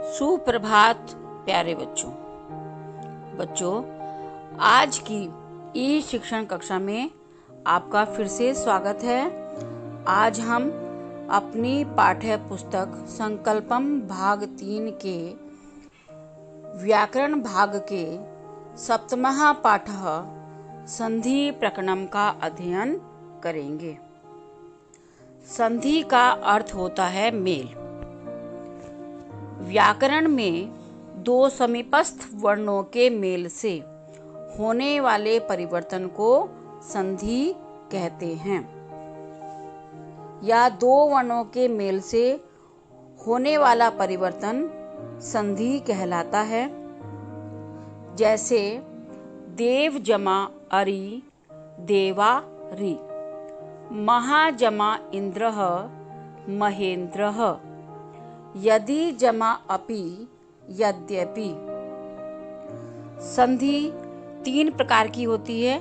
सुप्रभात प्यारे बच्चों, आज की ई शिक्षण कक्षा में आपका फिर से स्वागत है। आज हम अपनी पाठ्य पुस्तक संकल्पम भाग 3 के व्याकरण भाग के सप्तमः पाठः संधि प्रकरणम का अध्ययन करेंगे। संधि का अर्थ होता है मेल। व्याकरण में दो समीपस्थ वर्णों के मेल से होने वाले परिवर्तन को संधि कहते हैं, या दो वर्णों के मेल से होने वाला परिवर्तन संधि कहलाता है। जैसे देव जमा अरि देवा रि, महा जमा इंद्रः महेंद्रः, यदि जमा अपि यद्यपि। संधि 3 प्रकार की होती है: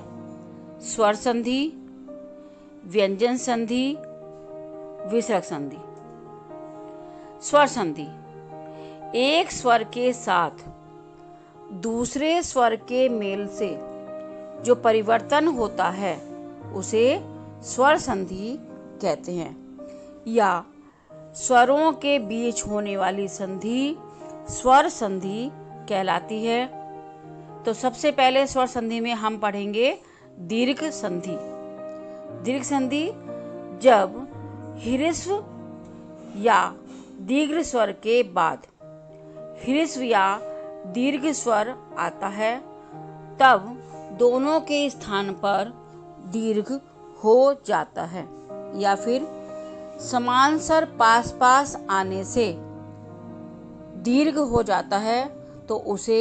स्वर संधि, व्यंजन संधि, विसर्ग संधि। स्वर संधि एक स्वर के साथ दूसरे स्वर के मेल से जो परिवर्तन होता है उसे स्वर संधि कहते हैं, या स्वरों के बीच होने वाली संधि स्वर संधि कहलाती है। तो सबसे पहले स्वर संधि में हम पढ़ेंगे दीर्घ संधि। दीर्घ संधि जब ह्रस्व या दीर्घ स्वर के बाद ह्रस्व या दीर्घ स्वर आता है, तब दोनों के स्थान पर दीर्घ हो जाता है, या फिर समान स्वर पास पास आने से दीर्घ हो जाता है तो उसे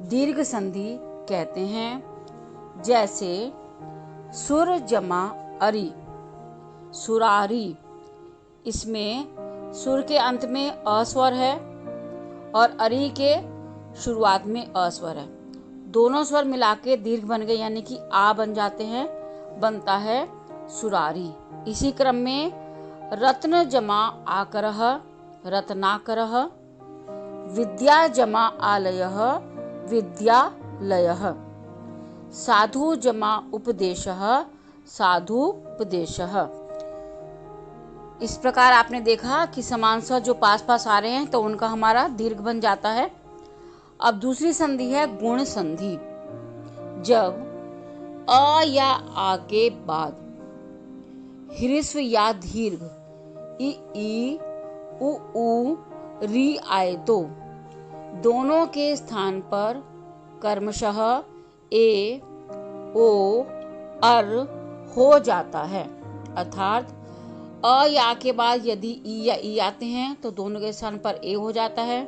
दीर्घ संधि कहते हैं। जैसे सुर जमा अरि सुरारी, इसमें सुर के अंत में अ स्वर है और अरि के शुरुआत में अ स्वर है। दोनों स्वर मिला के दीर्घ बन गए, यानी कि आ बन जाते हैं, बनता है सुरारी। इसी क्रम में रत्न जमा आकरः रत्नाकरः, विद्या जमा आलयः विद्यालयः, साधु जमा उपदेशः साधुपदेशः। इस प्रकार आपने देखा कि समान स्वर जो पास पास आ रहे हैं तो उनका हमारा दीर्घ बन जाता है। अब दूसरी संधि है गुण संधि। जब अ या आ के बाद ह्रस्व या दीर्घ ई उ ऊ री आए तो दोनों के स्थान पर क्रमशः ए ओ अर हो जाता है। अर्थात अ या के बाद यदि ई या ई आते हैं तो दोनों के स्थान पर ए हो जाता है।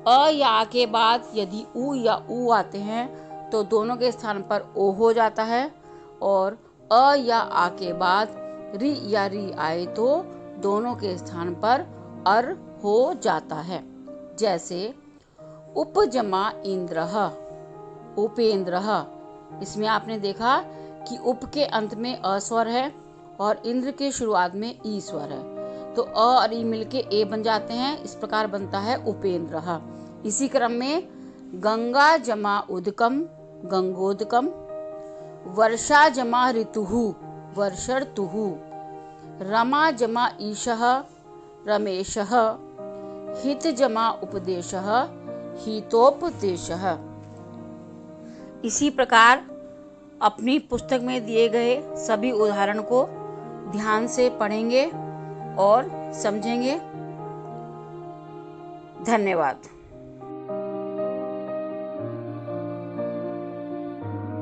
अ या के बाद यदि उ या ऊ आते हैं तो दोनों के स्थान पर ओ हो जाता है, और अ या आ के बाद री या री आए तो दोनों के स्थान पर अर हो जाता है। जैसे उपजमा इंद्रः उपेंद्रः, इसमें आपने देखा कि उप के अंत में अ स्वर है और इंद्र के शुरुआत में ई स्वर है, तो अ और ई मिलके ए बन जाते हैं। इस प्रकार बनता है उपेंद्रः। इसी क्रम में गंगा जमा उदकम गंगोदकम, वर्षा जमा ऋतुः वर्षर्तुः, रमा जमा ईशः रमेशः, हित जमा उपदेशः हितोपदेशः। इसी प्रकार अपनी पुस्तक में दिए गए सभी उदाहरण को ध्यान से पढ़ेंगे और समझेंगे। धन्यवाद।